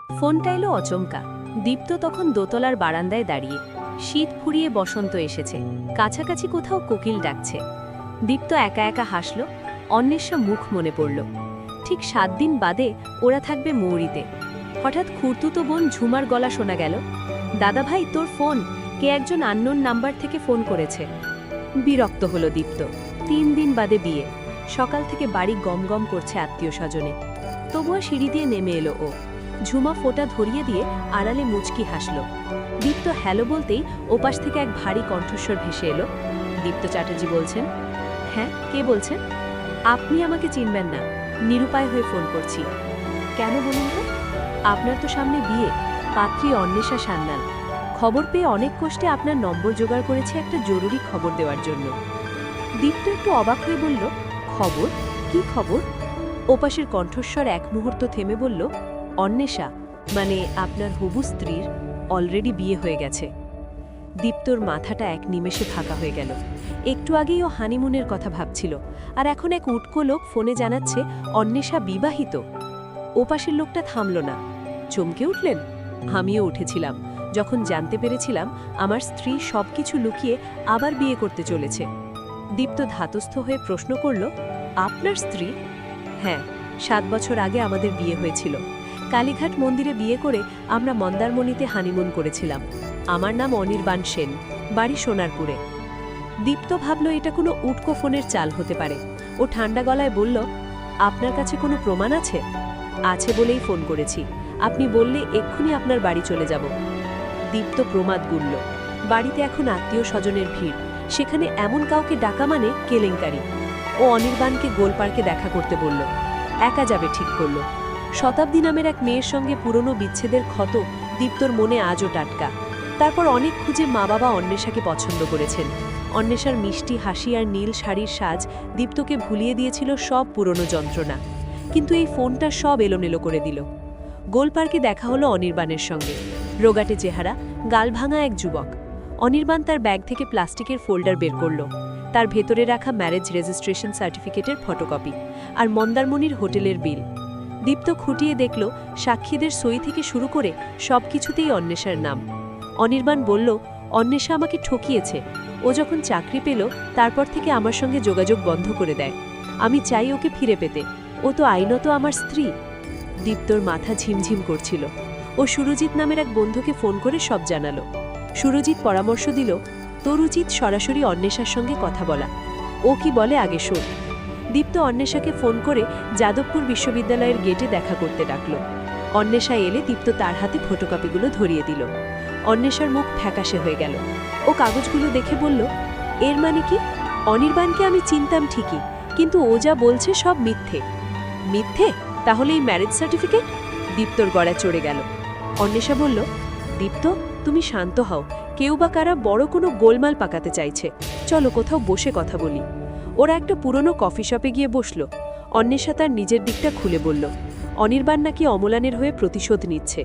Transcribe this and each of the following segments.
ফোনটা এলো অচমকা। দীপ্ত তখন দোতলার বারান্দায় দাঁড়িয়ে। শীত ফুরিয়ে বসন্ত এসেছে, কাছাকাছি কোথাও কোকিল ডাকছে। দীপ্ত একা একা হাসল। অন্বেষা মুখ মনে পড়ল। ঠিক 7 দিন বাদে ওরা থাকবে মৌরিতে। হঠাৎ খুড়তুতো বোন ঝুমার গলা শোনা গেল, দাদা ভাই তোর ফোন, কে একজন আননোন নাম্বার থেকে ফোন করেছে। বিরক্ত হলো দীপ্ত। 3 দিন বাদে বিয়ে, সকাল থেকে বাড়ি গম গম করছে আত্মীয় স্বজনে। তবুও সিঁড়ি দিয়ে নেমে এলো ও। ঝুমা ফোঁটা ধরিয়ে দিয়ে আড়ালে মুচকি হাসল। দীপ্ত হ্যালো বলতেই ওপাশ থেকে এক ভারী কণ্ঠস্বর ভেসে এলো। দীপ্ত চ্যাটার্জি বলছেন। হ্যাঁ, কে বলছেন? আপনি আমাকে চিনবেন না, নিরুপায় হয়ে ফোন করছি। কেন বলুন তো? আপনার তো সামনে বিয়ে, পাত্রী অন্বেষা সান্যাল। খবর পেয়ে অনেক কষ্টে আপনার নম্বর জোগাড় করেছে একটা জরুরি খবর দেওয়ার জন্য। দীপ্ত একটু অবাক হয়ে বলল, খবর? কি খবর? ওপাশের কণ্ঠস্বর এক মুহূর্ত থেমে বলল, অন্বেষা মানে আপনার হবু স্ত্রীর অলরেডি বিয়ে হয়ে গেছে। দীপ্তর মাথাটা এক নিমেষে ফাঁকা হয়ে গেল। একটু আগেই ও হানিমুনের কথা ভাবছিল, আর এখন এক উটকো লোক ফোনে জানাচ্ছে অন্বেষা বিবাহিত। ওপাশের লোকটা থামল না। চমকে উঠলেন? আমিও উঠেছিলাম যখন জানতে পেরেছিলাম আমার স্ত্রী সবকিছু লুকিয়ে আবার বিয়ে করতে চলেছে। দীপ্ত ধাতস্থ হয়ে প্রশ্ন করল, আপনার স্ত্রী? হ্যাঁ, 7 বছর আগে আমাদের বিয়ে হয়েছিল। কালীঘাট মন্দিরে বিয়ে করে আমরা মন্দারমণিতে হানিমুন করেছিলাম। আমার নাম অনির্বাণ সেন, বাড়ি সোনারপুরে। দীপ্ত ভাবল এটা কোনো উটকো ফোনের চাল হতে পারে। ও ঠান্ডা গলায় বলল, আপনার কাছে কোনো প্রমাণ আছে? আছে বলেই ফোন করেছি, আপনি বললে এক্ষুনি আপনার বাড়ি চলে যাব। দীপ্ত প্রমাদ গুনল। বাড়িতে এখন আত্মীয় স্বজনের ভিড়, সেখানে এমন কাউকে ডাকা মানে কেলেঙ্কারি। ও অনির্বাণকে গোলপার্কে দেখা করতে বলল। একা যাবে ঠিক করল। শতাব্দী নামের এক মেয়ের সঙ্গে পুরনো বিচ্ছেদের ক্ষত দীপ্তর মনে আজও টাটকা। তারপর অনেক খুঁজে মা বাবা অন্বেষাকে পছন্দ করেছেন। অন্বেষার মিষ্টি হাসি আর নীল শাড়ির সাজ দীপ্তকে ভুলিয়ে দিয়েছিল সব পুরনো যন্ত্রণা। কিন্তু এই ফোনটা সব এলোমেলো করে দিল। গোলপার্কে দেখা হলো অনির্বাণের সঙ্গে। রোগাটে চেহারা, গালভাঙা এক যুবক। অনির্বাণ তার ব্যাগ থেকে প্লাস্টিকের ফোল্ডার বের করল। তার ভেতরে রাখা ম্যারেজ রেজিস্ট্রেশন সার্টিফিকেটের ফটোকপি আর মন্দারমণির হোটেলের বিল। দীপ্ত খুঁটিয়ে দেখল সাক্ষীদের সই থেকে শুরু করে সবকিছুতেই অন্বেষার নাম। অনির্বাণ বলল, অন্বেষা আমাকে ঠকিয়েছে। ও যখন চাকরি পেল তারপর থেকে আমার সঙ্গে যোগাযোগ বন্ধ করে দেয়। আমি চাই ওকে ফিরে পেতে। ও তো আইনত আমার স্ত্রী। দীপ্তর মাথা ঝিমঝিম করছিল। ও সুরজিৎ নামের এক বন্ধুকে ফোন করে সব জানালো। সুরজিৎ পরামর্শ দিল, তোর উচিত সরাসরি অন্বেষার সঙ্গে কথা বলা। ও কি বলে আগে শোন। দীপ্ত অন্বেষাকে ফোন করে যাদবপুর বিশ্ববিদ্যালয়ের গেটে দেখা করতে ডাকল। অন্বেষা এলে দীপ্ত তার হাতে ফটোকপিগুলো ধরিয়ে দিল। অন্বেষার মুখ ফ্যাকাশে হয়ে গেল। ও কাগজগুলো দেখে বলল, এর মানে কি? অনির্বাণকে আমি চিনতাম ঠিকই, কিন্তু ও যা বলছে সব মিথ্যে। মিথ্যে? তাহলে এই ম্যারেজ সার্টিফিকেট? দীপ্তর গড়া চড়ে গেল। অন্বেষা বলল, দীপ্ত তুমি শান্ত হও, কেউ বা কারা বড় কোনো গোলমাল পাকাতে চাইছে। চলো কোথাও বসে কথা বলি। ওরা একটা পুরনো কফি শপে গিয়ে বসল। অন্বেষা তার নিজের দিকটা খুলে বলল, অনির্বাণ নাকি অমলানের হয়ে প্রতিশোধ নিচ্ছে।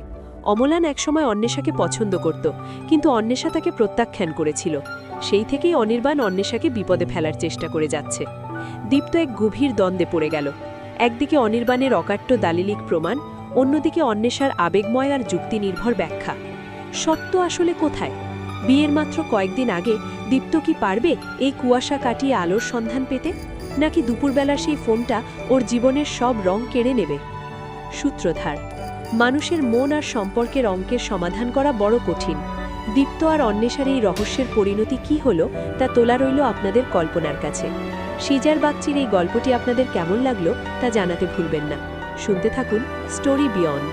অমলান একসময় অন্বেষাকে পছন্দ করত, কিন্তু অন্বেষা তাকে প্রত্যাখ্যান করেছিল। সেই থেকেই অনির্বাণ অন্বেষাকে বিপদে ফেলার চেষ্টা করে যাচ্ছে। দীপ্ত এক গভীর দ্বন্দ্বে পড়ে গেল। একদিকে অনির্বাণের অকাট্য দালিলিক প্রমাণ, অন্যদিকে অন্বেষার আবেগময় আর যুক্তিনির্ভর ব্যাখ্যা। সত্য আসলে কোথায়? বিয়ের মাত্র কয়েকদিন আগে দীপ্ত কি পারবে এই কুয়াশা কাটিয়ে আলোর সন্ধান পেতে, নাকি দুপুরবেলার সেই ফোনটা ওর জীবনের সব রং কেড়ে নেবে? সূত্রধার। মানুষের মন আর সম্পর্কের অঙ্কের সমাধান করা বড় কঠিন। দীপ্ত আর অন্বেষার এই রহস্যের পরিণতি কি হলো তা তোলা রইল আপনাদের কল্পনার কাছে। সিজার বাগচির এই গল্পটি আপনাদের কেমন লাগলো তা জানাতে ভুলবেন না। শুনতে থাকুন স্টোরি বিয়ন্ড।